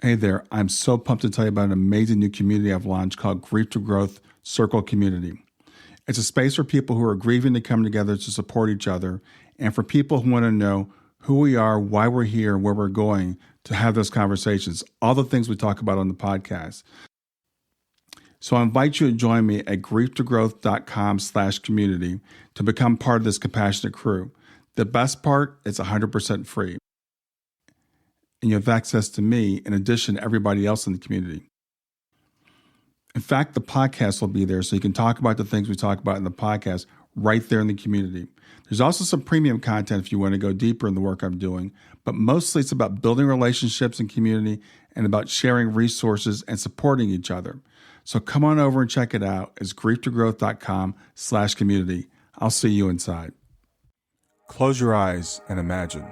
Hey there, I'm so pumped to tell you about an amazing new community I've launched called Grief to Growth Circle Community. It's a space for people who are grieving to come together to support each other, and for people who want to know who we are, why we're here, and where we're going to have those conversations, all the things we talk about on the podcast. So I invite you to join me at grieftogrowth.com/community to become part of this compassionate crew. The best part, it's 100% free. And you have access to me in addition to everybody else in the community. In fact, the podcast will be there so you can talk about the things we talk about in the podcast right there in the community. There's also some premium content if you want to go deeper in the work I'm doing, but mostly it's about building relationships and community and about sharing resources and supporting each other. So come on over and check it out. It's grieftogrowth.com/community. I'll see you inside. Close your eyes and imagine.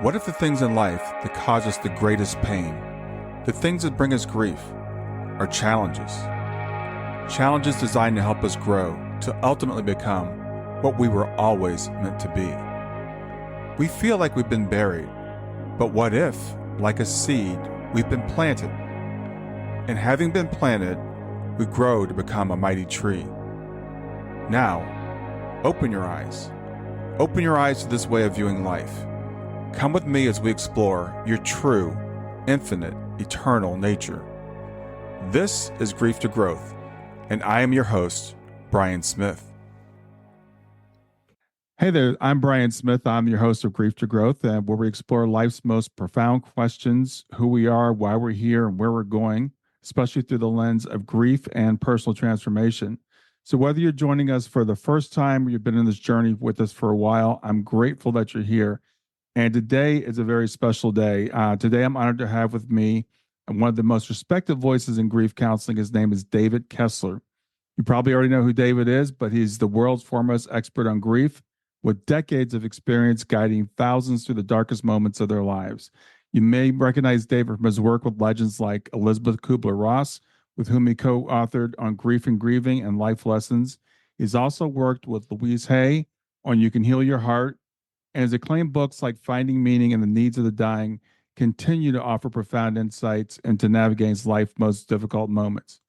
What if the things in life that cause us the greatest pain, the things that bring us grief, are challenges? Challenges designed to help us grow, to ultimately become what we were always meant to be. We feel like we've been buried, but what if, like a seed, we've been planted? And having been planted, we grow to become a mighty tree. Now, open your eyes. Open your eyes to this way of viewing life. Come with me as we explore your true, infinite, eternal nature. This is Grief to Growth, and I am your host, Brian Smith. Hey there, I'm Brian Smith. I'm your host of Grief to Growth, where we explore life's most profound questions, who we are, why we're here, and where we're going, especially through the lens of grief and personal transformation. So whether you're joining us for the first time or you've been in this journey with us for a while, I'm grateful that you're here. And today is a very special day. Today, I'm honored to have with me one of the most respected voices in grief counseling. His name is David Kessler. You probably already know who David is, but he's the world's foremost expert on grief with decades of experience guiding thousands through the darkest moments of their lives. You may recognize David from his work with legends like Elisabeth Kübler-Ross, with whom he co-authored on Grief and Grieving and Life Lessons. He's also worked with Louise on You Can Heal Your Heart, and his acclaimed books like Finding Meaning and The Needs of the Dying continue to offer profound insights into navigating life's most difficult moments.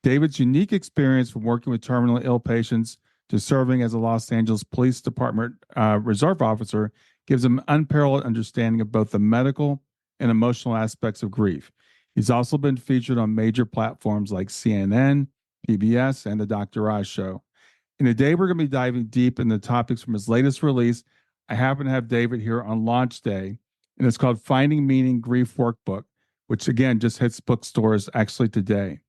David's unique experience from working with terminally ill patients to serving as a Los Angeles Police Department reserve officer gives him unparalleled understanding of both the medical and emotional aspects of grief. He's also been featured on major platforms like CNN, PBS, and The Dr. Oz Show. And today we're going to be diving deep into topics from his latest release. I happen to have David here on launch day, and it's called Finding Meaning Grief Workbook, which again just hits bookstores actually today.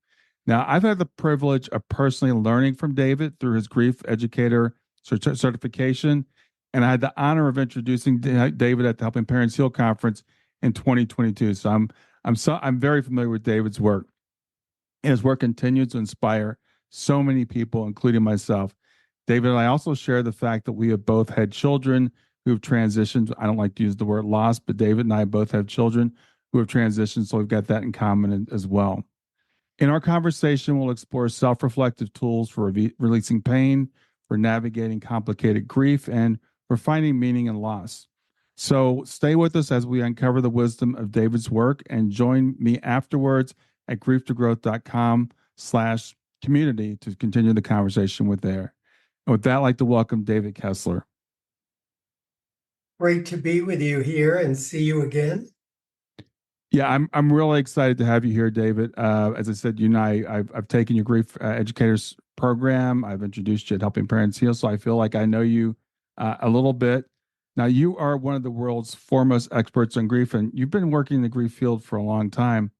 Now, I've had the privilege of personally learning from David through his grief educator certification, and I had the honor of introducing David at the Helping Parents Heal conference in 2022. So I'm very familiar with David's work, and his work continues to inspire so many people, including myself. David and I also share the fact that we have both had children who have transitioned. I don't like to use the word loss, but David and I both have children who have transitioned, so we've got that in common as well. In our conversation, we'll explore self-reflective tools for releasing pain, for navigating complicated grief, and for finding meaning in loss. So stay with us as we uncover the wisdom of David's work, and join me afterwards at grieftogrowth.com/community to continue the conversation there. And with that, I'd like to welcome David Kessler. Great to be with you here and see you again. Yeah, I'm really excited to have you here, David. As I said, you and I've taken your grief educators program. I've introduced you at Helping Parents Heal, so I feel like I know you a little bit. Now, you are one of the world's foremost experts on grief, and you've been working in the grief field for a long time.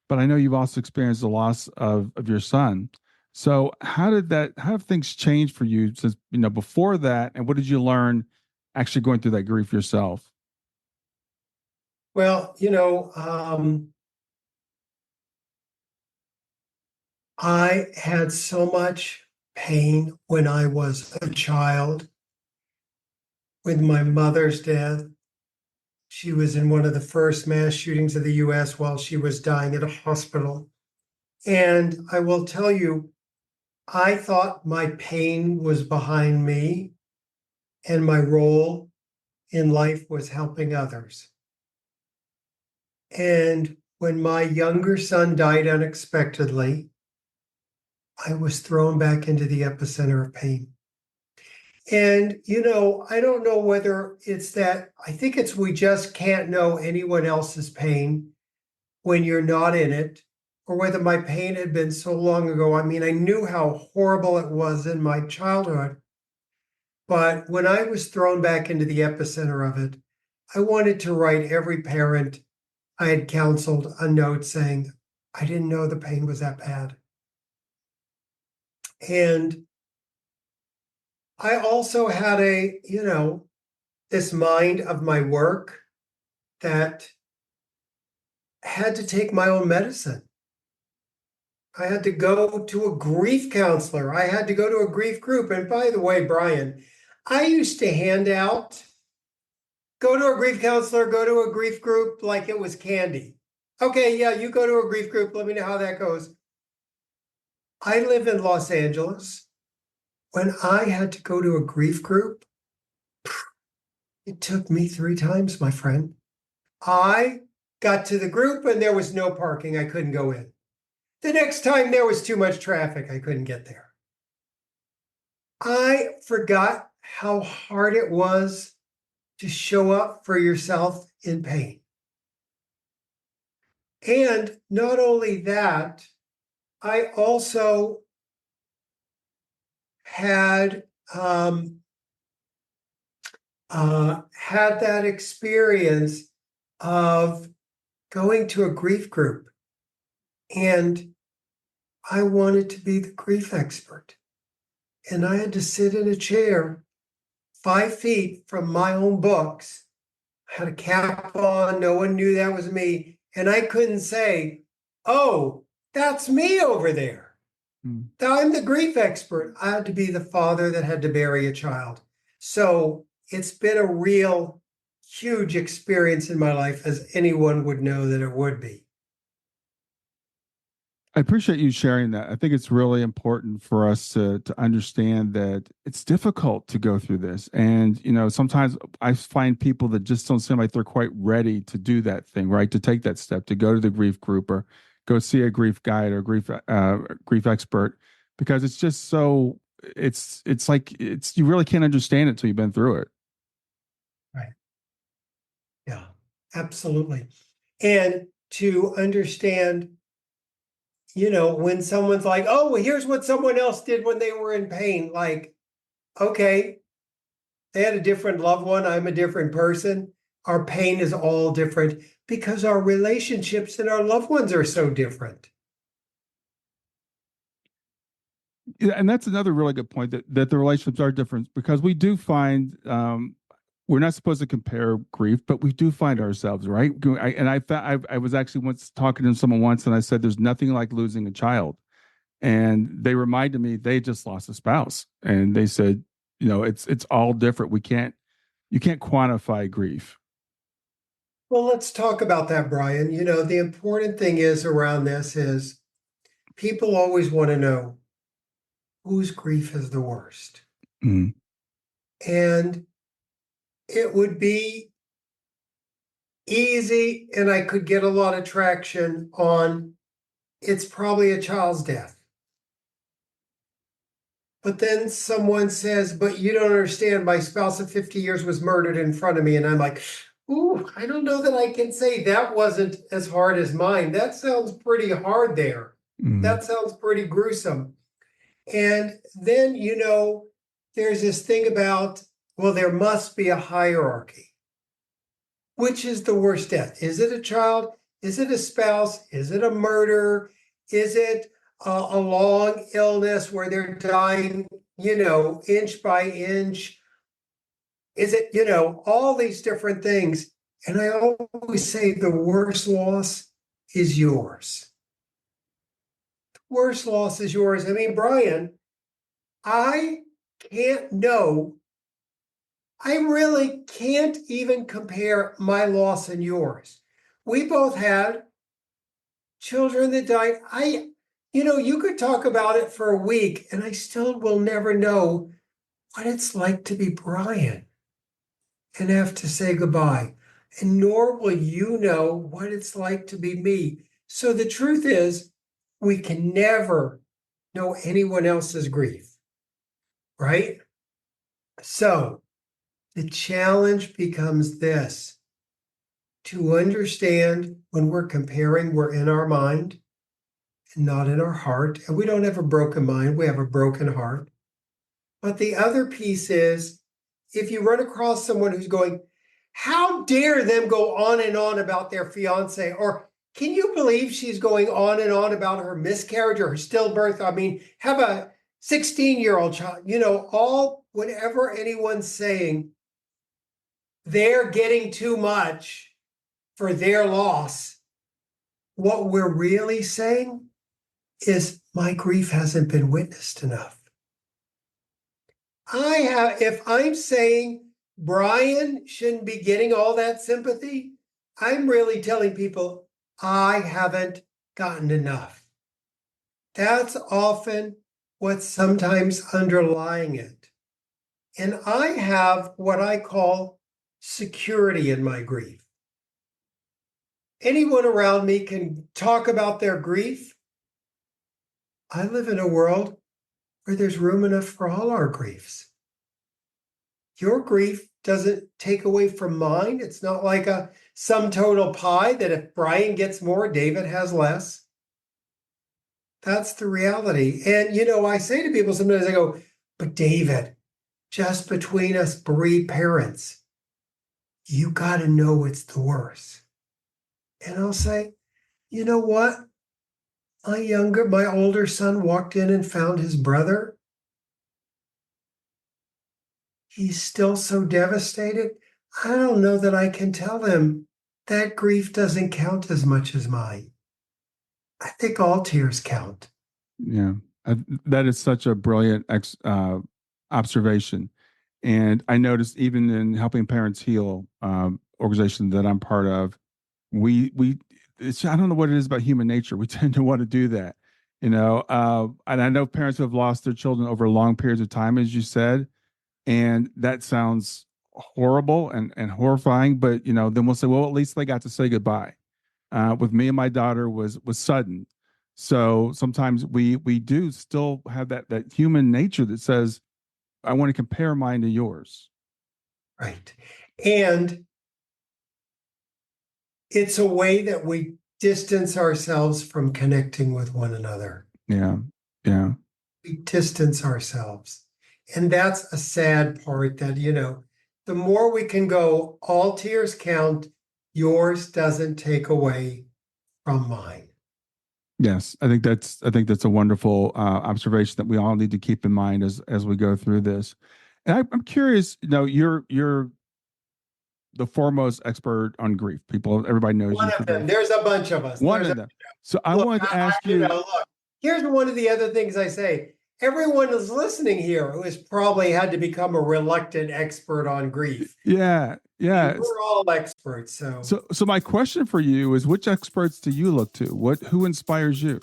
But I know you've also experienced the loss of your son. So how have things changed for you since before that, and what did you learn actually going through that grief yourself? Well, I had so much pain when I was a child with my mother's death. She was in one of the first mass shootings of the US while she was dying at a hospital. And I will tell you, I thought my pain was behind me and my role in life was helping others. And when my younger son died unexpectedly, I was thrown back into the epicenter of pain. And, I don't know whether it's that, I think it's we just can't know anyone else's pain when you're not in it, or whether my pain had been so long ago. I mean, I knew how horrible it was in my childhood, but when I was thrown back into the epicenter of it, I wanted to write every parent I had counseled a note saying, I didn't know the pain was that bad. And I also had this mind of my work that had to take my own medicine. I had to go to a grief counselor. I had to go to a grief group. And by the way, Brian, I used to hand out, go to a grief counselor, go to a grief group like it was candy. Okay, yeah, you go to a grief group. Let me know how that goes. I live in Los Angeles. When I had to go to a grief group, it took me 3 times, my friend. I got to the group and there was no parking. I couldn't go in. The next time there was too much traffic. I couldn't get there. I forgot how hard it was to show up for yourself in pain. And not only that, I also had had that experience of going to a grief group, and I wanted to be the grief expert. And I had to sit in a chair 5 feet from my own books. I had a cap on, no one knew that was me. And I couldn't say, oh, that's me over there. I'm the grief expert. I had to be the father that had to bury a child. So it's been a real huge experience in my life, as anyone would know that it would be. I appreciate you sharing that. I think it's really important for us to understand that it's difficult to go through this. And, sometimes I find people that just don't seem like they're quite ready to do that thing, right? To take that step, to go to the grief group or go see a grief guide or grief expert, because it's just so it's like you really can't understand it until you've been through it. Right. Yeah, absolutely. And to understand, when someone's like, oh, well, here's what someone else did when they were in pain. Like, okay, they had a different loved one. I'm a different person. Our pain is all different because our relationships and our loved ones are so different. Yeah, and that's another really good point, that the relationships are different, because we do find we're not supposed to compare grief, but we do find ourselves, right? I was actually once talking to someone once, and I said, "There's nothing like losing a child," and they reminded me they just lost a spouse, and they said, it's all different. You can't quantify grief. Well, let's talk about that, Brian. The important thing is around this is people always want to know whose grief is the worst. Mm. And it would be easy, and I could get a lot of traction on it's probably a child's death. But then someone says, but you don't understand, my spouse of 50 years was murdered in front of me. And I'm like, ooh, I don't know that I can say that wasn't as hard as mine. That sounds pretty hard there. That sounds pretty gruesome. And then, there's this thing about, well, there must be a hierarchy. Which is the worst death? Is it a child? Is it a spouse? Is it a murder? Is it a long illness where they're dying, inch by inch? Is it, all these different things? And I always say the worst loss is yours. The worst loss is yours. I mean, Brian, I can't know. I really can't even compare my loss and yours. We both had children that died. You could talk about it for a week and I still will never know what it's like to be Brian and have to say goodbye. and nor will you know what it's like to be me. So the truth is, we can never know anyone else's grief, right? So the challenge becomes this: to understand when we're comparing, we're in our mind and not in our heart. And we don't have a broken mind, we have a broken heart. But the other piece is, if you run across someone who's going, how dare them go on and on about their fiance? Or can you believe she's going on and on about her miscarriage or her stillbirth? I mean, have a 16-year-old child, whenever anyone's saying they're getting too much for their loss, what we're really saying is my grief hasn't been witnessed enough. If I'm saying Brian shouldn't be getting all that sympathy, I'm really telling people I haven't gotten enough. That's often what's sometimes underlying it. And I have what I call security in my grief. Anyone around me can talk about their grief. I live in a world where there's room enough for all our griefs. Your grief doesn't take away from mine. It's not like a sum total pie that if Brian gets more, David has less. That's the reality. And, I say to people sometimes, I go, but David, just between us bereaved parents, you got to know it's the worst. And I'll say, you know what? My older son walked in and found his brother. He's still so devastated. I don't know that I can tell him that grief doesn't count as much as mine. I think all tears count. Yeah, that is such a brilliant observation. And I noticed even in helping parents heal, organization that I'm part of, we I don't know what it is about human nature. We tend to want to do that, and I know parents who have lost their children over long periods of time, as you said, and that sounds horrible and horrifying. But then we'll say, well, at least they got to say goodbye. With me and my daughter was sudden, so sometimes we do still have that human nature that says, I want to compare mine to yours. Right. And it's a way that we distance ourselves from connecting with one another. Yeah. Yeah. We distance ourselves. And that's a sad part that, the more we can go, all tears count, yours doesn't take away from mine. Yes, I think that's a wonderful observation that we all need to keep in mind as we go through this. And I'm curious, you're the foremost expert on grief. Everybody knows One you of for them. grief. There's a bunch of us. One of them. So I Look, wanted to ask you. look, here's one of the other things I say. Everyone who's listening here who has probably had to become a reluctant expert on grief. Yeah, yeah. We're all experts. So my question for you is, which experts do you look to? Who inspires you?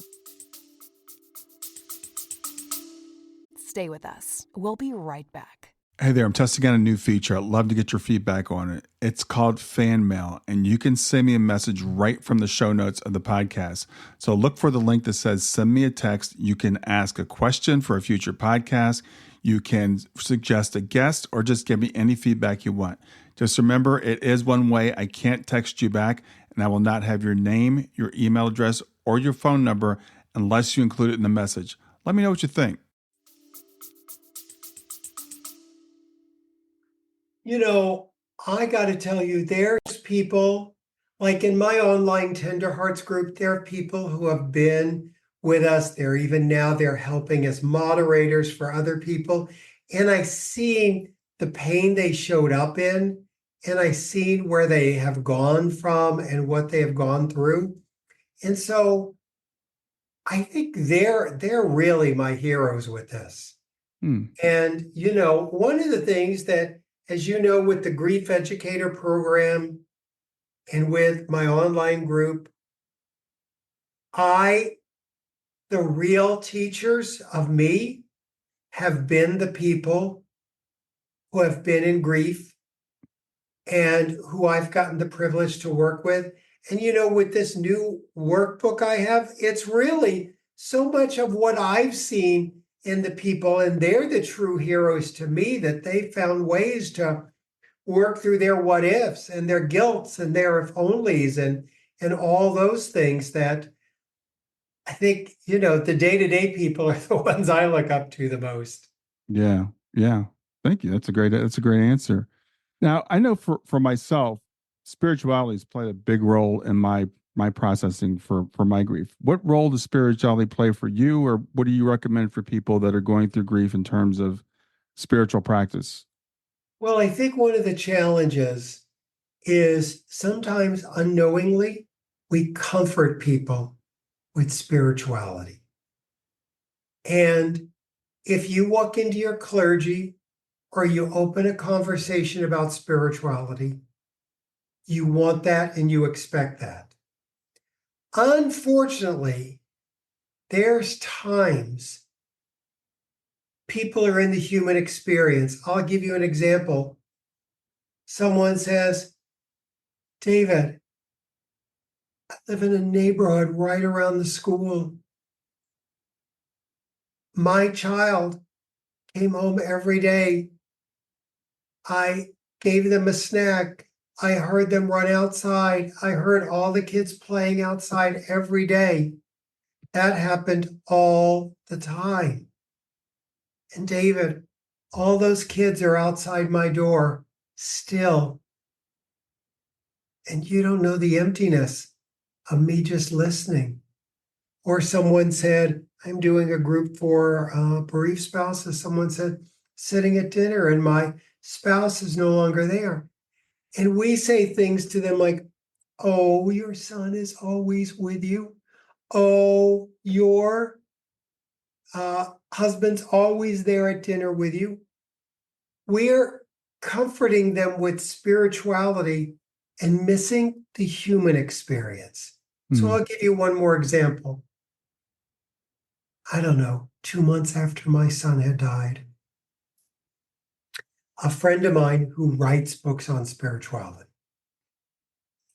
Stay with us. We'll be right back. Hey there, I'm testing out a new feature. I'd love to get your feedback on it. It's called Fan Mail, and you can send me a message right from the show notes of the podcast. So look for the link that says send me a text. You can ask a question for a future podcast. You can suggest a guest or just give me any feedback you want. Just remember, it is one way. I can't text you back, and I will not have your name, your email address, or your phone number unless you include it in the message. Let me know what you think. I got to tell you, there's people like in my online Tender Hearts group, there are people who have been with us. They're helping as moderators for other people. And I seen the pain they showed up in, and I seen where they have gone from and what they have gone through. And so I think they're really my heroes with this. And, one of the things that, as you know, with the Grief Educator program and with my online group, the real teachers of me have been the people who have been in grief and who I've gotten the privilege to work with. And, with this new workbook I have, it's really so much of what I've seen in the people, and they're the true heroes to me, that they found ways to work through their what ifs and their guilts and their if onlys and all those things that I think, the day-to-day people are the ones I look up to the most. Yeah. Yeah. Thank you. That's a great answer. Now, I know for myself, spirituality has played a big role in my processing for my grief. What role does spirituality play for you, or what do you recommend for people that are going through grief in terms of spiritual practice? Well, I think one of the challenges is sometimes unknowingly we comfort people with spirituality. And if you walk into your clergy or you open a conversation about spirituality, you want that and you expect that. Unfortunately, there's times people are in the human experience. I'll give you an example. Someone says, David, I live in a neighborhood right around the school. My child came home every day. I gave them a snack. I heard them run outside. I heard all the kids playing outside every day. That happened all the time. And David, all those kids are outside my door still. And you don't know the emptiness of me just listening. Or someone said, I'm doing a group for bereaved spouses. Someone said, sitting at dinner and my spouse is no longer there. And we say things to them like, oh, your son is always with you. Oh, your husband's always there at dinner with you. We're comforting them with spirituality and missing the human experience. So I'll give you one more example. I don't know, 2 months after my son had died, a friend of mine who writes books on spirituality,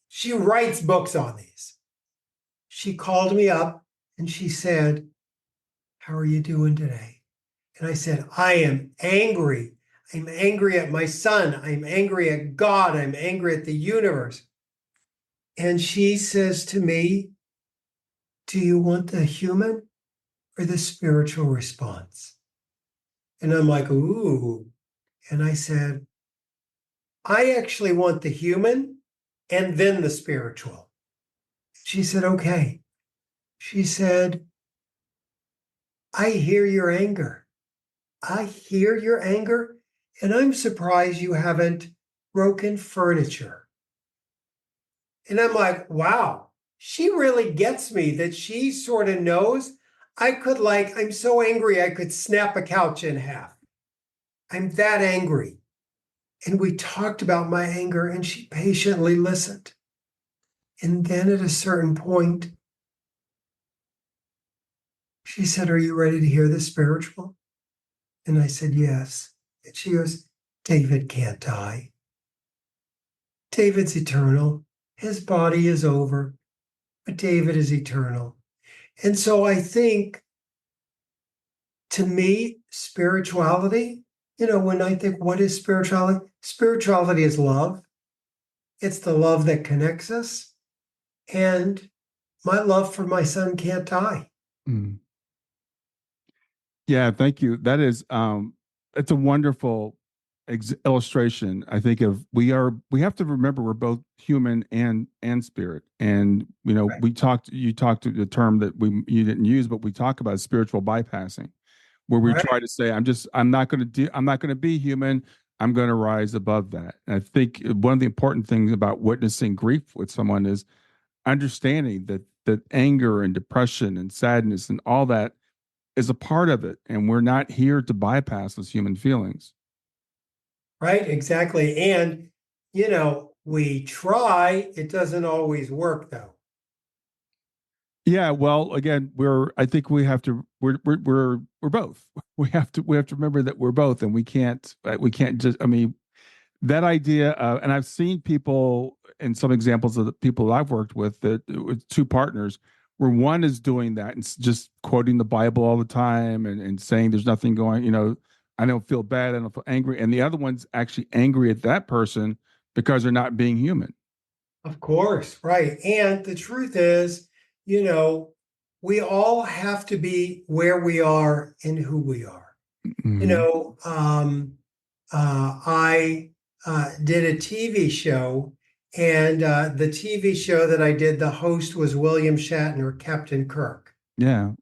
she writes books on these. She called me up and she said, how are you doing today? And I said, I am angry. I'm angry at my son. I'm angry at God. I'm angry at the universe. And she says to me, do you want the human or the spiritual response? And I'm like, ooh. And I said, I actually want the human and then the spiritual. She said, okay. She said, I hear your anger. I hear your anger, and I'm surprised you haven't broken furniture. And I'm like, wow, she really gets me that she sort of knows I'm so angry, I could snap a couch in half. I'm that angry. And we talked about my anger, and she patiently listened. And then at a certain point, she said, are you ready to hear the spiritual? And I said, yes. And she goes, David can't die. David's eternal. His body is over, but David is eternal. And so I think, to me, spirituality, when I think, what is spirituality? Spirituality is love. It's the love that connects us. And my love for my son can't die. Mm. Yeah, thank you. That is, it's a wonderful illustration. I think we have to remember we're both human and spirit. And Right. you talked to the term that you didn't use, but we talk about spiritual bypassing, where we Right. try to say, I'm not going to be human. I'm going to rise above that. And I think one of the important things about witnessing grief with someone is understanding that anger and depression and sadness and all that is a part of it, and we're not here to bypass those human feelings. Right, exactly. And, we try, it doesn't always work though. Yeah, well, again, I think we have to. We're both. We have to remember that we're both, and we can't just. I mean, that idea of, and I've seen people in some examples of the people I've worked with that with two partners where one is doing that and just quoting the Bible all the time and saying there's nothing going, I don't feel bad, I don't feel angry. And the other one's actually angry at that person because they're not being human. Of course, right. And the truth is, you know, we all have to be where we are and who we are. Mm-hmm. I did a TV show, and the TV show that I did, the host was William Shatner, Captain Kirk. Yeah.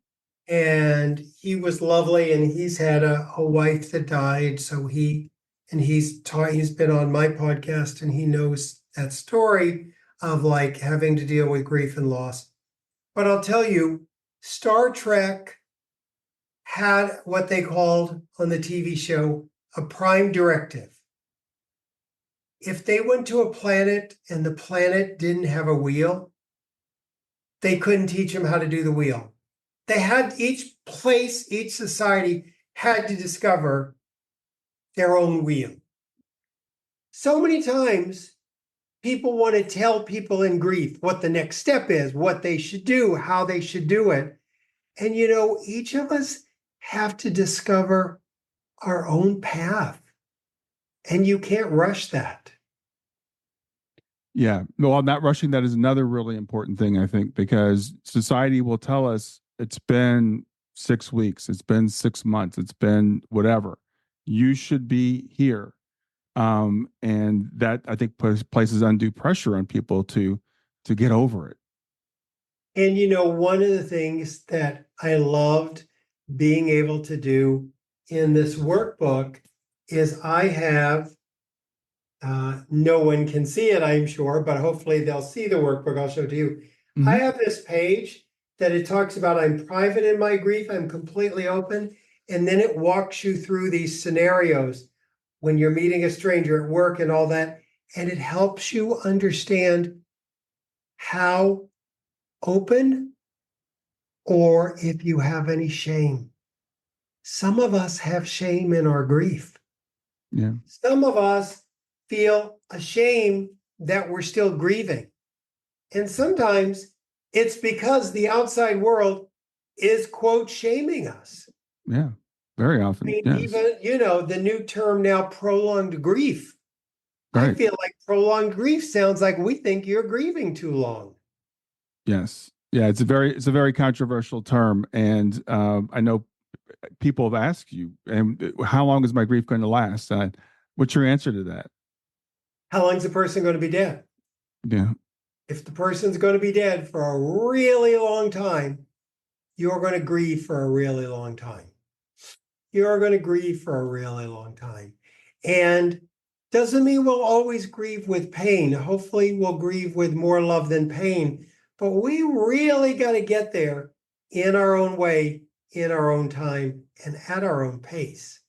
And he was lovely, and he's had a wife that died. So he's been on my podcast, and he knows that story of like having to deal with grief and loss. But I'll tell you, Star Trek had what they called on the TV show a prime directive. If they went to a planet and the planet didn't have a wheel, they couldn't teach them how to do the wheel. They had each place, each society had to discover their own wheel. So many times people want to tell people in grief what the next step is, what they should do, how they should do it. And, each of us have to discover our own path. And you can't rush that. Yeah. Well, not rushing that is another really important thing, I think, because society will tell us it's been 6 weeks, it's been 6 months, it's been whatever. You should be here. And that I think places undue pressure on people to get over it. And, one of the things that I loved being able to do in this workbook is I have, no one can see it, I'm sure, but hopefully they'll see the workbook. I'll show it to you. Mm-hmm. I have this page that it talks about I'm private in my grief, I'm completely open. And then it walks you through these scenarios when you're meeting a stranger at work and all that. And it helps you understand how open or if you have any shame. Some of us have shame in our grief. Yeah. Some of us feel ashamed that we're still grieving. And sometimes it's because the outside world is, quote, shaming us. Yeah. Very often. I mean, Yes. even, the new term now, prolonged grief. Right. I feel like prolonged grief sounds like we think you're grieving too long. Yes. Yeah. It's a very controversial term. And I know people have asked you, and how long is my grief going to last? What's your answer to that? How long is the person going to be dead? Yeah. If the person's going to be dead for a really long time, you're going to grieve for a really long time. You're going to grieve for a really long time. And doesn't mean we'll always grieve with pain. Hopefully we'll grieve with more love than pain. But we really got to get there in our own way, in our own time, and at our own pace.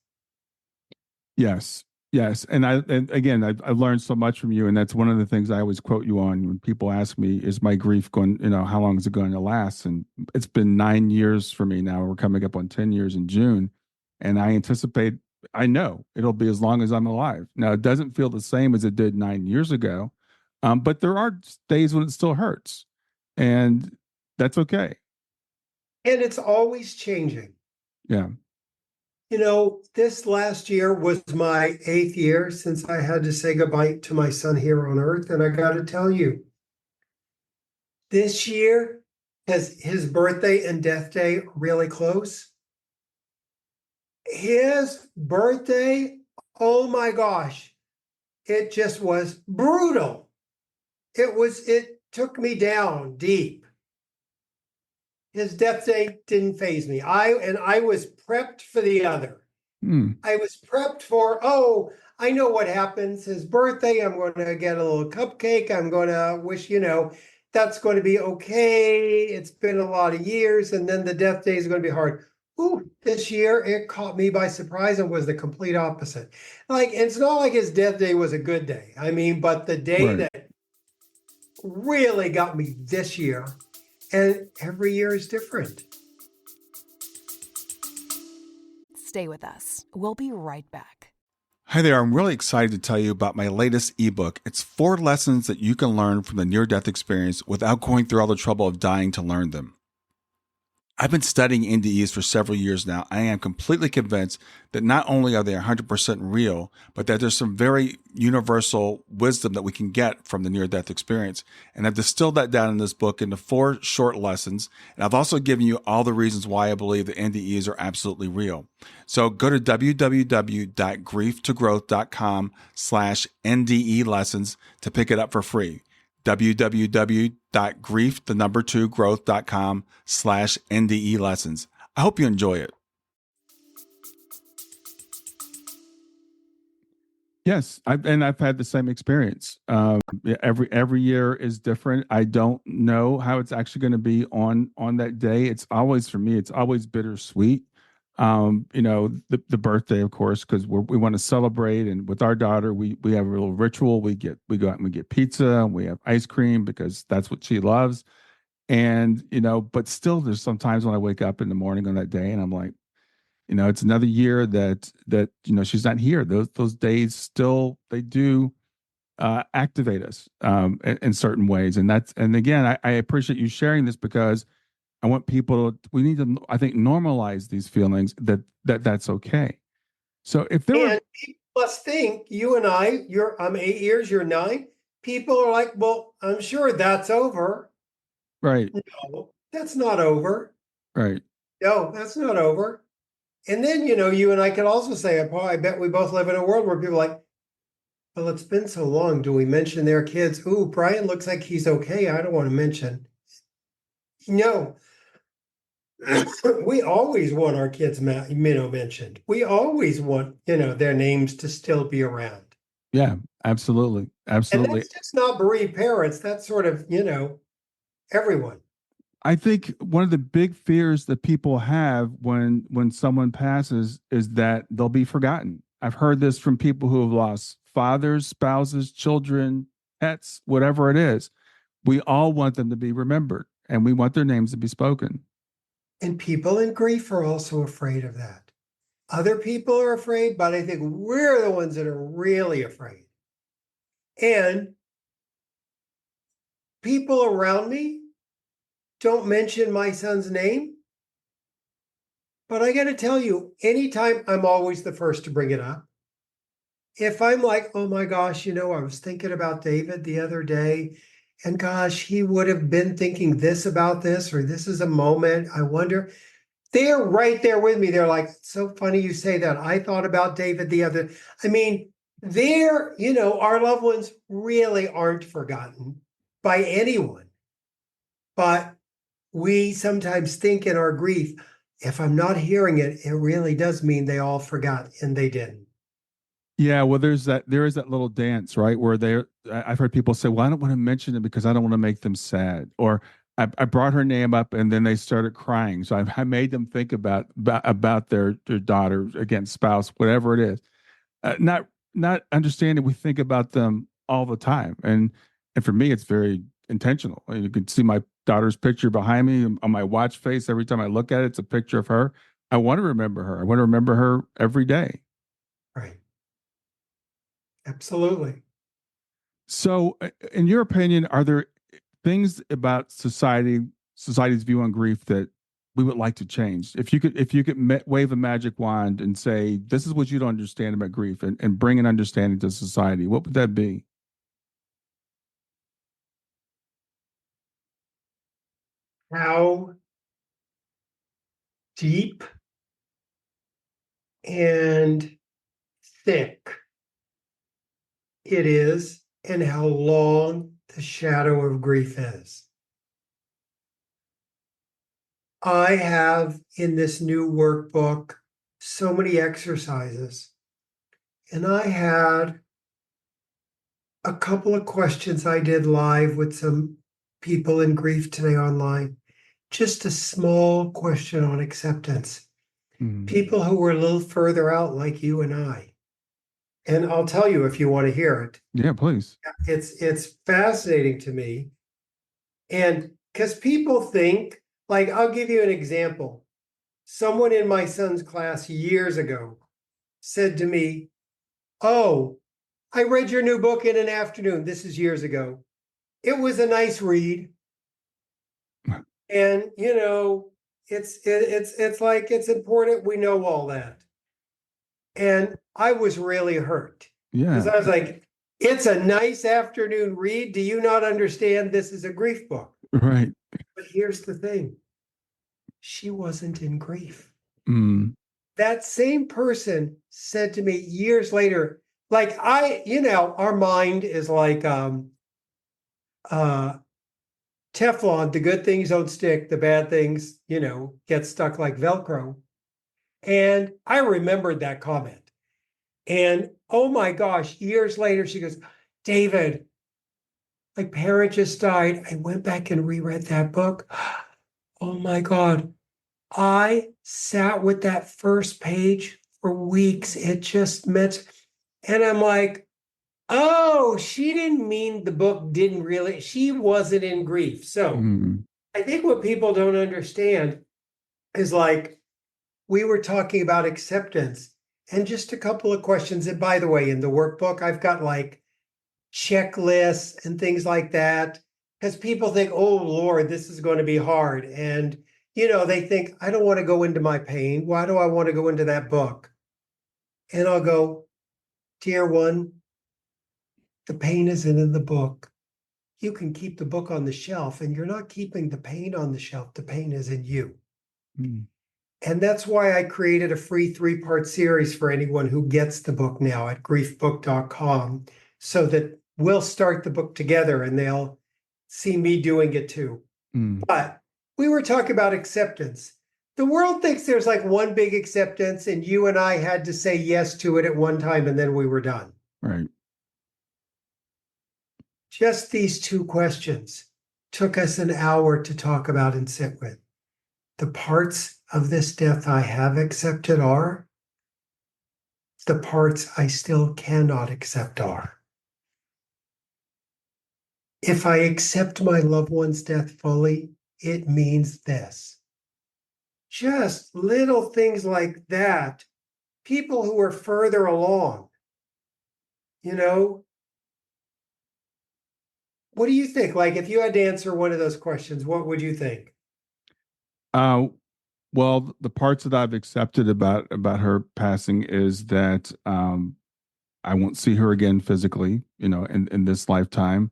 Yes. Yes. And again, I've learned so much from you. And that's one of the things I always quote you on when people ask me, is my grief going, how long is it going to last? And it's been 9 years for me now. We're coming up on 10 years in June. And I know it'll be as long as I'm alive. Now, it doesn't feel the same as it did 9 years ago. But there are days when it still hurts. And that's okay. And it's always changing. Yeah. This last year was my 8th year since I had to say goodbye to my son here on earth. And I got to tell you, this year, as his birthday and death day are really close, his birthday, oh my gosh, it just was brutal. It took me down deep. His death day didn't faze me. I was prepped for the other. I was prepped for, I know what happens. His birthday, I'm going to get a little cupcake. I'm going to wish, that's going to be okay. It's been a lot of years. And then the death day is going to be hard. This year, it caught me by surprise and was the complete opposite. Like, it's not like his death day was a good day. I mean, but the day that really got me this year, and every year is different. Stay with us. We'll be right back. Hi there. I'm really excited to tell you about my latest ebook. It's 4 lessons that you can learn from the near-death experience without going through all the trouble of dying to learn them. I've been studying NDEs for several years now. I am completely convinced that not only are they 100% real, but that there's some very universal wisdom that we can get from the near-death experience. And I've distilled that down in this book into 4 short lessons. And I've also given you all the reasons why I believe that NDEs are absolutely real. So go to www.grieftogrowth.com/NDE lessons to pick it up for free. www.griefthe2growth.com/NDE lessons. I hope you enjoy it. Yes, I've had the same experience. Every year is different. I don't know how it's actually going to be on that day. It's always, for me, it's always bittersweet. The birthday, of course, because we want to celebrate, and with our daughter, we have a little ritual. We go out and we get pizza, and we have ice cream because that's what she loves. And but still, there's sometimes when I wake up in the morning on that day, and I'm like, it's another year that she's not here. Those days still, they do activate us in certain ways, and again, I appreciate you sharing this because I want we need to, I think, normalize these feelings that's okay. So if there were, And people must think you and I'm 8 years, you're 9. People are like, well, I'm sure that's over. right, No, that's not over. right, No, that's not over. And then, you and I could also say, I bet we both live in a world where people are like, well, it's been so long. Do we mention their kids? Ooh, Brian looks like he's okay. I don't want to mention. No, we always want our kids, mentioned. We always want, their names to still be around. yeah, absolutely, And absolutely. that's just not bereaved parents. That's sort of, everyone. I think one of the big fears that people have when someone passes is that they'll be forgotten. I've heard this from people who have lost fathers, spouses, children, pets, whatever it is. We all want them to be remembered, and we want their names to be spoken. And people in grief are also afraid of that. Other people are afraid, but I think we're the ones that are really afraid. And people around me don't mention my son's name. But I got to tell you, anytime, I'm always the first to bring it up. If I'm like, oh my gosh, I was thinking about David the other day, and gosh, he would have been thinking this about this, or this is a moment. I wonder. They're right there with me. They're like, so funny you say that. I thought about David the other. I mean, our loved ones really aren't forgotten by anyone. But we sometimes think in our grief, if I'm not hearing it, it really does mean they all forgot, and they didn't. Yeah, well, there is that little dance, right? Where I've heard people say, well, I don't want to mention it because I don't want to make them sad. Or I brought her name up and then they started crying. So I made them think about their daughter, again, spouse, whatever it is. Not understanding we think about them all the time. And for me, it's very intentional. You can see my daughter's picture behind me on my watch face. Every time I look at it, it's a picture of her. I want to remember her. I want to remember her every day. Right. Absolutely. So, in your opinion, are there things about society's view on grief that we would like to change? If you could wave a magic wand and say, "This is what you don't understand about grief," and bring an understanding to society, what would that be? How deep and thick it is, and how long the shadow of grief is. I have in this new workbook so many exercises, and I had a couple of questions I did live with some people in grief today online. Just a small question on acceptance. Mm. People who were a little further out, like you and I. And I'll tell you if you want to hear it. Yeah, please. It's fascinating to me. And because people think, like, I'll give you an example. Someone in my son's class years ago said to me, Oh, I read your new book in an afternoon. This is years ago. It was a nice read. And it's like it's important we know all that. And I was really hurt because Yeah. I was like, it's a nice afternoon read. Do you not understand this is a grief book? Right. But here's the thing. She wasn't in grief. Mm. That same person said to me years later, like our mind is like uh Teflon, the good things don't stick, the bad things, get stuck like Velcro. And I remembered that comment. And oh my gosh, years later, she goes, David, my parent just died. I went back and reread that book. Oh my God. I sat with that first page for weeks. It just meant, and I'm like, oh, she didn't mean the book didn't really, she wasn't in grief. So Mm. I think what people don't understand is like, we were talking about acceptance and just a couple of questions. And by the way, in the workbook, I've got like checklists and things like that because people think, oh, Lord, this is going to be hard. And, they think, I don't want to go into my pain. Why do I want to go into that book? And I'll go, dear one, the pain isn't in the book. You can keep the book on the shelf and you're not keeping the pain on the shelf. The pain is in you. Mm. And that's why I created a free 3-part series for anyone who gets the book now at griefbook.com so that we'll start the book together and they'll see me doing it too. Mm. But we were talking about acceptance. The world thinks there's like one big acceptance and you and I had to say yes to it at one time and then we were done. Right. Just these 2 questions took us an hour to talk about and sit with. The parts of this death I have accepted are, the parts I still cannot accept are. If I accept my loved one's death fully, it means this. Just little things like that. People who are further along, what do you think? Like, if you had to answer one of those questions, what would you think? Uh, well, the parts that I've accepted about her passing is that I won't see her again physically, in this lifetime.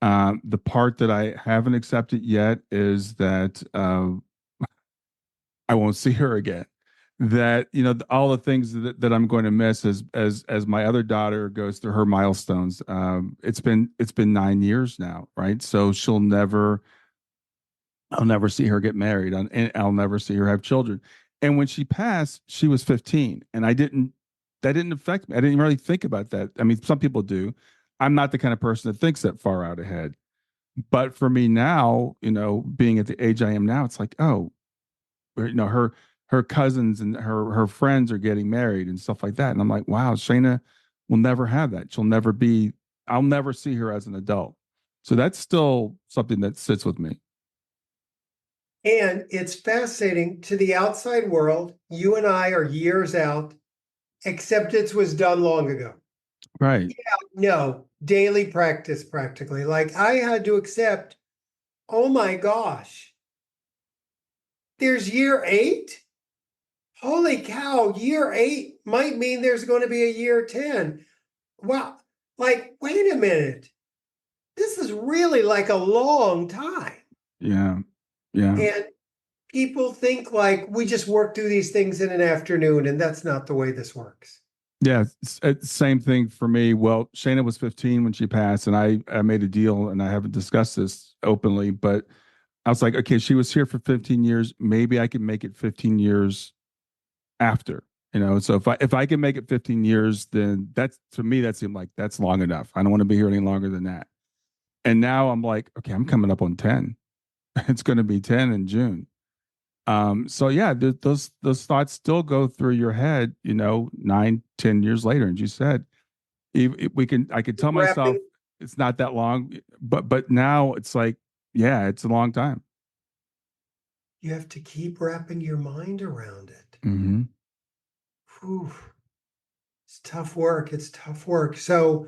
The part that I haven't accepted yet is that I won't see her again. That all the things that I'm going to miss as my other daughter goes through her milestones. It's been 9 years now, right? So I'll never see her get married, and I'll never see her have children. And when she passed, she was 15, and that didn't affect me. I didn't really think about that. I mean, some people do. I'm not the kind of person that thinks that far out ahead. But for me now, being at the age I am now, it's like, oh, her cousins and her friends are getting married and stuff like that. And I'm like, wow, Shayna will never have that. I'll never see her as an adult. So that's still something that sits with me. And it's fascinating to the outside world. You and I are years out. Acceptance was done long ago. Right. No, daily practice practically. Like I had to accept, oh my gosh, there's year 8. Holy cow, year 8 might mean there's going to be a year 10. Wow. Like, wait a minute. This is really like a long time. Yeah. Yeah. And people think like we just work through these things in an afternoon, and that's not the way this works. Yeah. Same thing for me. Well, Shayna was 15 when she passed, and I made a deal, and I haven't discussed this openly, but I was like, okay, she was here for 15 years. Maybe I can make it 15 years after, So if I can make it 15 years, then that's, to me, that seemed like that's long enough. I don't want to be here any longer than that. And now I'm like, okay, I'm coming up on 10. It's going to be 10 in June. So yeah, those thoughts still go through your head, 9, 10 years later. And you said, I could tell myself Wrapping, it's not that long, but now it's like, yeah, it's a long time. you have to keep wrapping your mind around it. Mm-hmm. Whew. It's tough work. It's tough work. So,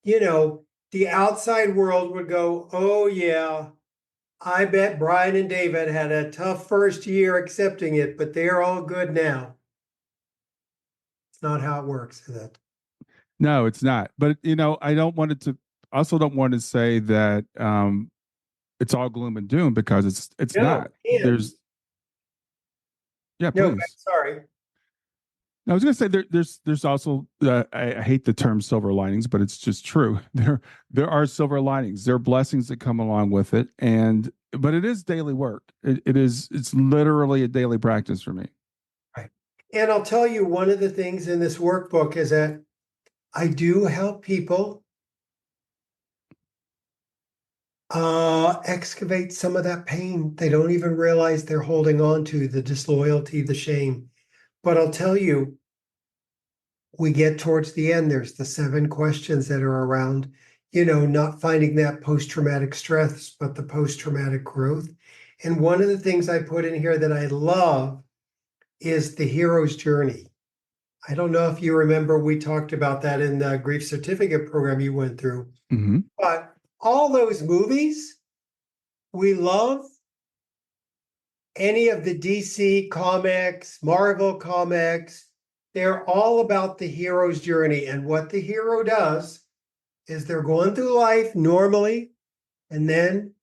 the outside world would go, oh, yeah, I bet Brian and David had a tough first year accepting it, but they're all good now. It's not how it works, is it? No, it's not. But I don't want it to. Also, don't want to say that it's all gloom and doom, because it's No, not. There's Yeah, no, please. sorry. I was going to say there's also I hate the term silver linings, but it's just true. There are silver linings. There are blessings that come along with it, but it is daily work. It's literally a daily practice for me. Right. And I'll tell you, one of the things in this workbook is that I do help people excavate some of that pain they don't even realize they're holding on to, the disloyalty, the shame. But I'll tell you, we get towards the end, there's the 7 questions that are around, not finding that post-traumatic stress, but the post-traumatic growth. And one of the things I put in here that I love is the hero's journey. I don't know if you remember, we talked about that in the grief certificate program you went through. Mm-hmm. But all those movies we love, any of the DC comics, Marvel comics, they're all about the hero's journey. And what the hero does is they're going through life normally, and then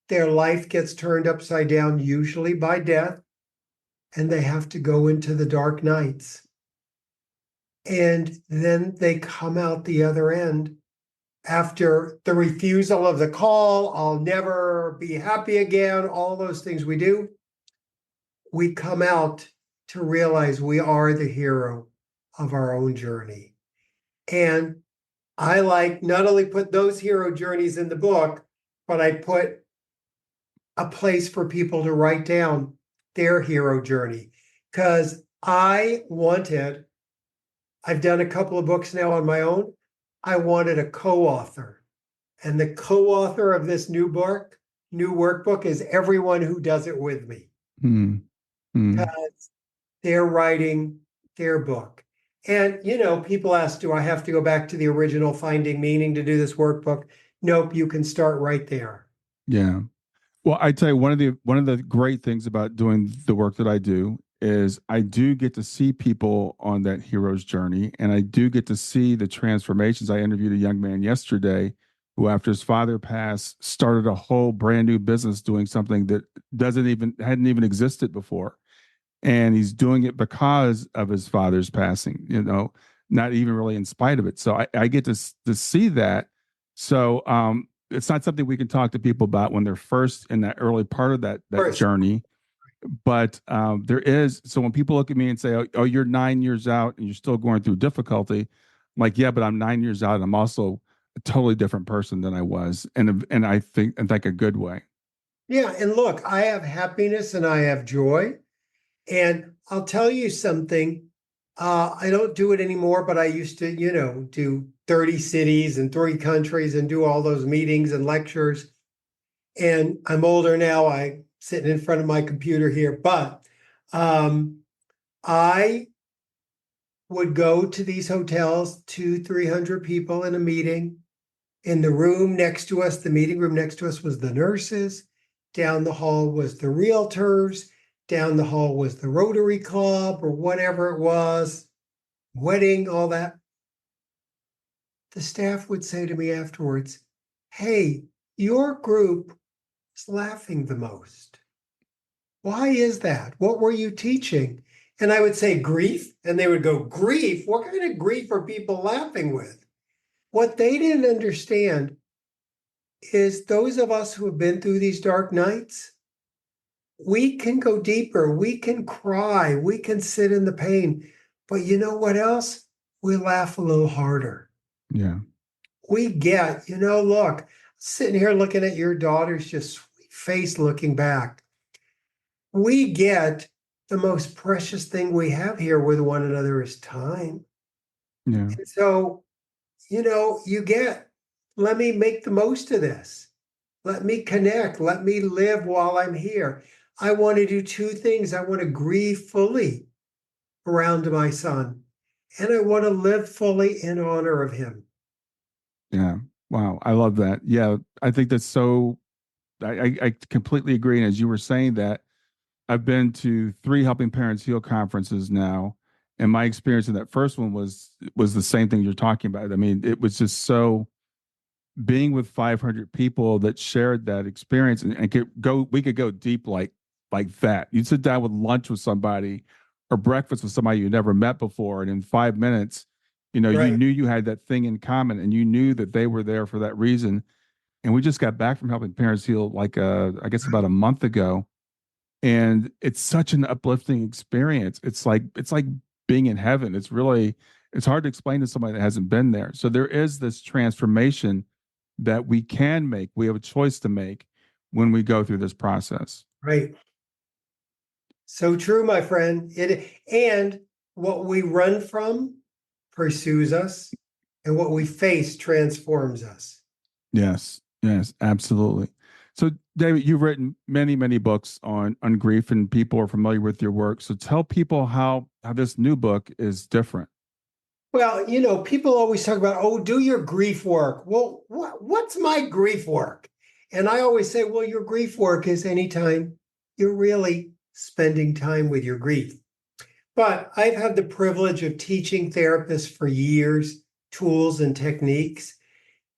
their life gets turned upside down, usually by death, and they have to go into the dark nights. And then they come out the other end after the refusal of the call, I'll never be happy again, all those things we do. We come out to realize we are the hero of our own journey. And I like not only put those hero journeys in the book, but I put a place for people to write down their hero journey. Because I've done a couple of books now on my own. I wanted a co-author. And the co-author of this new workbook is everyone who does it with me. Because they're writing their book. And, people ask, do I have to go back to the original Finding Meaning to do this workbook? Nope, you can start right there. Yeah. Well, I tell you, one of the great things about doing the work that I do is I do get to see people on that hero's journey, and I do get to see the transformations. I interviewed a young man yesterday who, after his father passed, started a whole brand new business doing something that hadn't even existed before. And he's doing it because of his father's passing, not even really in spite of it. So I get to see that. So it's not something we can talk to people about when they're first in that early part of that journey. But there is. So when people look at me and say, oh, you're 9 years out and you're still going through difficulty, I'm like, yeah, but I'm 9 years out. And I'm also a totally different person than I was. And I think a good way. Yeah. And look, I have happiness and I have joy. And I'll tell you something, I don't do it anymore, but I used to, do 30 cities and 3 countries and do all those meetings and lectures. And I'm older now, I'm sitting in front of my computer here, but I would go to these hotels, 200-300 people in a meeting. In the room next to us, the meeting room next to us was the nurses. Down the hall was the realtors. Down the hall was the Rotary Club or whatever it was, wedding, all that. The staff would say to me afterwards, hey, your group is laughing the most. Why is that? What were you teaching? And I would say grief. And they would go, grief? What kind of grief are people laughing with? What they didn't understand is those of us who have been through these dark nights, we can go deeper, we can cry, we can sit in the pain, but you know what else? We laugh a little harder. Yeah. We get, look, sitting here looking at your daughter's just sweet face looking back. We get the most precious thing we have here with one another is time. Yeah. And so, let me make the most of this. Let me connect. Let me live while I'm here. I want to do 2 things. I want to grieve fully around my son. and I want to live fully in honor of him. Yeah. Wow. I love that. Yeah. I think that's so, I completely agree. And as you were saying that, I've been to 3 Helping Parents Heal conferences now. And my experience in that first one was the same thing you're talking about. I mean, it was just so being with 500 people that shared that experience and we could go deep like that. You'd sit down with lunch with somebody or breakfast with somebody you never met before, and in 5 minutes, you Right. knew you had that thing in common, and you knew that they were there for that reason. And we just got back from Helping Parents Heal, like I guess about a month ago, and it's such an uplifting experience. It's like being in heaven. It's hard to explain to somebody that hasn't been there. So there is this transformation that we can make. We have a choice to make when we go through this process. Right. So true, my friend. And what we run from pursues us, and what we face transforms us. Yes, yes, absolutely. So, David, you've written many, many books on grief, and people are familiar with your work. So, tell people how this new book is different. Well, people always talk about, oh, do your grief work. Well, what's my grief work? And I always say, well, your grief work is anytime you're really spending time with your grief. But I've had the privilege of teaching therapists for years, tools and techniques.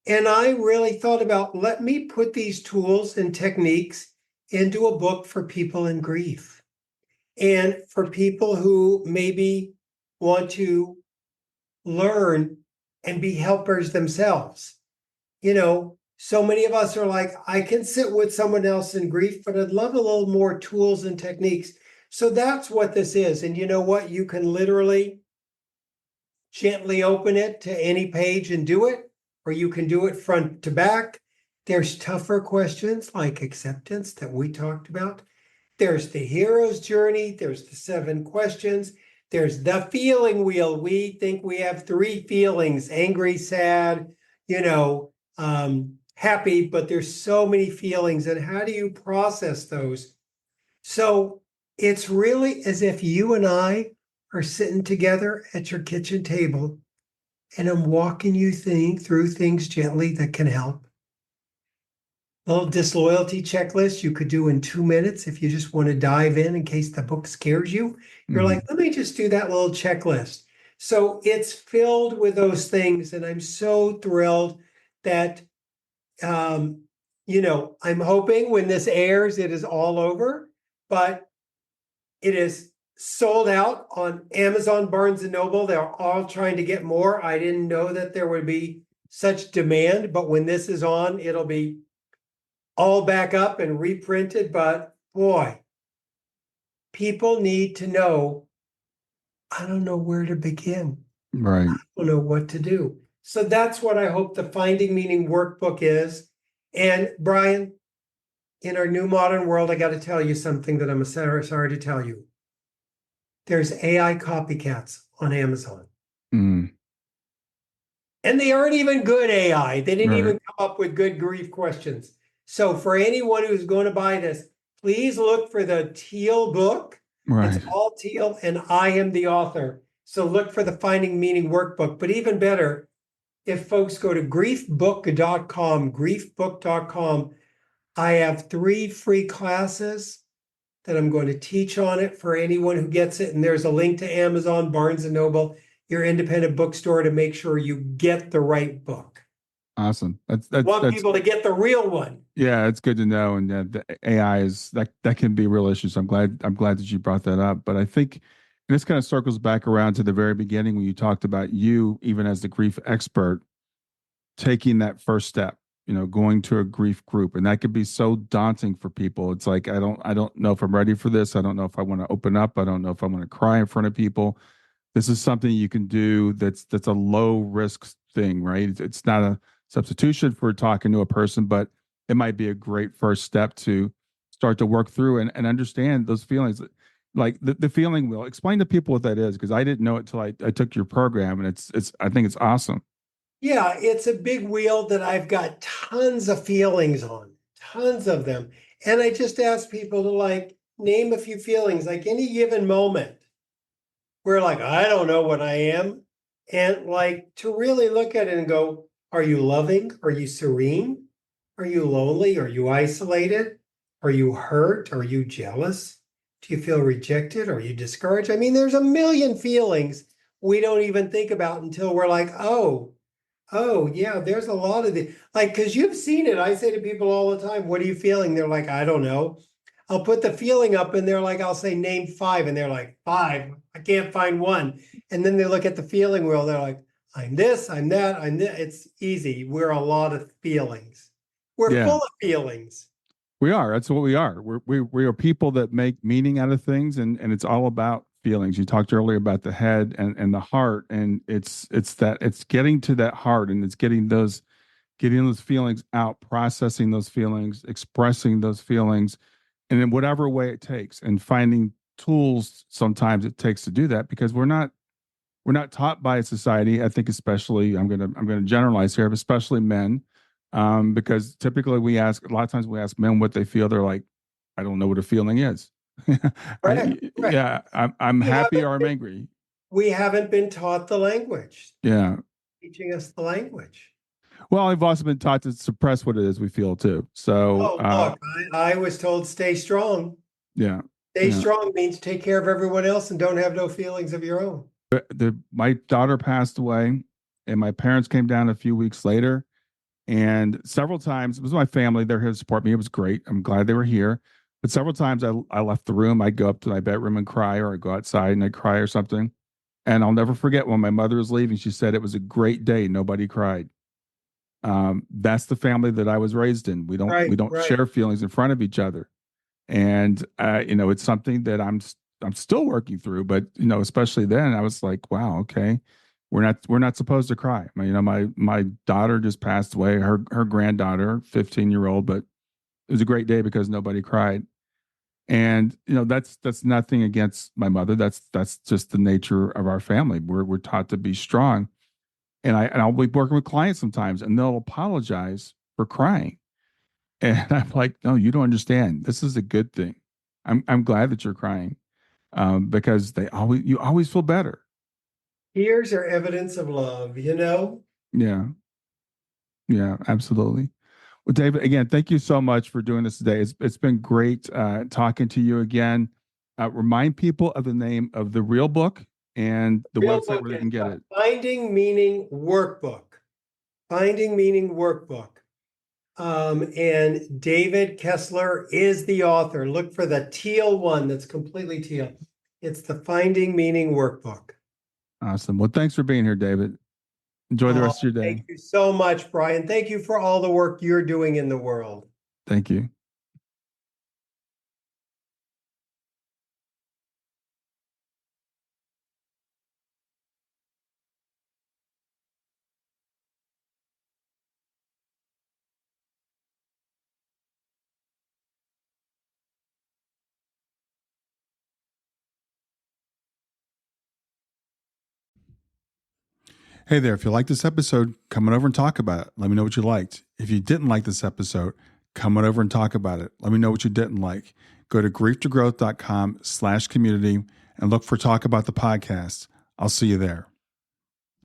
And I really thought about, let me put these tools and techniques into a book for people in grief and for people who maybe want to learn and be helpers themselves. So many of us are like, I can sit with someone else in grief, but I'd love a little more tools and techniques. So that's what this is. And you know what? You can literally gently open it to any page and do it, or you can do it front to back. There's tougher questions like acceptance that we talked about. There's the hero's journey. There's the 7 questions. There's the feeling wheel. We think we have 3 feelings: angry, sad, happy, but there's so many feelings. And how do you process those? So it's really as if you and I are sitting together at your kitchen table, and I'm walking you through things gently that can help. Little disloyalty checklist you could do in 2 minutes if you just want to dive in case the book scares you. You're like, let me just do that little checklist. So it's filled with those things. And I'm so thrilled that, I'm hoping when this airs, it is all over, but it is sold out on Amazon, Barnes and Noble. They're all trying to get more. I didn't know that there would be such demand, but when this is on, it'll be all back up and reprinted. But boy, people need to know, I don't know where to begin. Right. I don't know what to do. So that's what I hope the Finding Meaning workbook is. And Brian, in our new modern world, I got to tell you something that I'm sorry to tell you. There's AI copycats on Amazon. Mm. And they aren't even good AI. They didn't Right. even come up with good grief questions. So for anyone who's going to buy this, please look for the teal book. Right. It's all teal, and I am the author. So look for the Finding Meaning workbook. But even better, if folks go to griefbook.com, I have 3 free classes that I'm going to teach on it for anyone who gets it. And there's a link to Amazon, Barnes and Noble, your independent bookstore, to make sure you get the right book. Awesome. Want That's people to get the real one. Yeah, it's good to know. And the AI is that can be a real issue. So I'm glad that you brought that up. But I think and this kind of circles back around to the very beginning when you talked about you, even as the grief expert, taking that first step, going to a grief group. And that could be so daunting for people. It's like I don't know if I'm ready for this. I don't know if I want to open up. I don't know if I want to cry in front of people. This is something you can do that's a low risk thing, right? It's not a substitution for talking to a person, but it might be a great first step to start to work through and understand those feelings. Like the feeling wheel. Explain to people what that is, because I didn't know it till I took your program, and it's I think it's awesome. Yeah, it's a big wheel that I've got tons of feelings on, tons of them. And I just ask people to name a few feelings, like any given moment. we're like, I don't know what I am. And like to really look at it and go, are you loving? Are you serene? Are you lonely? Are you isolated? Are you hurt? Are you jealous? Do you feel rejected? Are you discouraged? I mean, there's a million feelings we don't even think about until we're like, oh, yeah, there's a lot of the like, because you've seen it. I say to people all the time, what are you feeling? They're like, I don't know. I'll put the feeling up and they're like, I'll say name 5. And they're like, 5, I can't find one. And then they look at the feeling wheel. They're like, I'm this, I'm that, I'm this. It's easy. We're a lot of feelings. We're Yeah. full of feelings. We are. That's what we are. We are people that make meaning out of things, and it's all about feelings. You talked earlier about the head and the heart, and it's getting to that heart, and it's getting those feelings out, processing those feelings, expressing those feelings, and in whatever way it takes, and finding tools sometimes it takes to do that, because we're not taught by society. I think especially I'm gonna generalize here, but especially men, because typically a lot of times we ask men what they feel. They're like, I don't know what a feeling is. Right. Yeah, I'm happy or I'm angry. We haven't been taught the language, Yeah. teaching us the language. Well, I've also been taught to suppress what it is we feel too. So, Look, I was told stay strong. yeah, Stay yeah. strong means take care of everyone else and don't have no feelings of your own. My daughter passed away, and my parents came down a few weeks later. And several times, it was my family. They're here to support me. It was great. I'm glad they were here. But several times I left the room. I'd go up to my bedroom and cry, or I'd go outside and I'd cry or something. And I'll never forget when my mother was leaving, she said it was a great day. Nobody cried. That's the family that I was raised in. We don't Right. share feelings in front of each other. And it's something that I'm still working through. But especially then, I was like, wow, okay, we're not supposed to cry. My daughter just passed away. Her granddaughter, 15-year-old, but it was a great day because nobody cried. And that's nothing against my mother. That's just the nature of our family. We're taught to be strong. And I'll be working with clients sometimes, and they'll apologize for crying. And I'm like, no, you don't understand. This is a good thing. I'm glad that you're crying, because you always feel better. Tears are evidence of love, Yeah, yeah, absolutely. Well, David, again, thank you so much for doing this today. It's been great talking to you again. Remind people of the name of the real book and the Real website book where they is can get it. Finding Meaning Workbook. Finding Meaning Workbook. And David Kessler is the author. Look for the teal one that's completely teal. It's the Finding Meaning Workbook. Awesome. Well, thanks for being here, David. Enjoy the rest of your day. Thank you so much, Brian. Thank you for all the work you're doing in the world. Thank you. Hey there, if you liked this episode, come on over and talk about it. Let me know what you liked. If you didn't like this episode, come on over and talk about it. Let me know what you didn't like. Go to grieftogrowth.com/community and look for Talk About the Podcast. I'll see you there.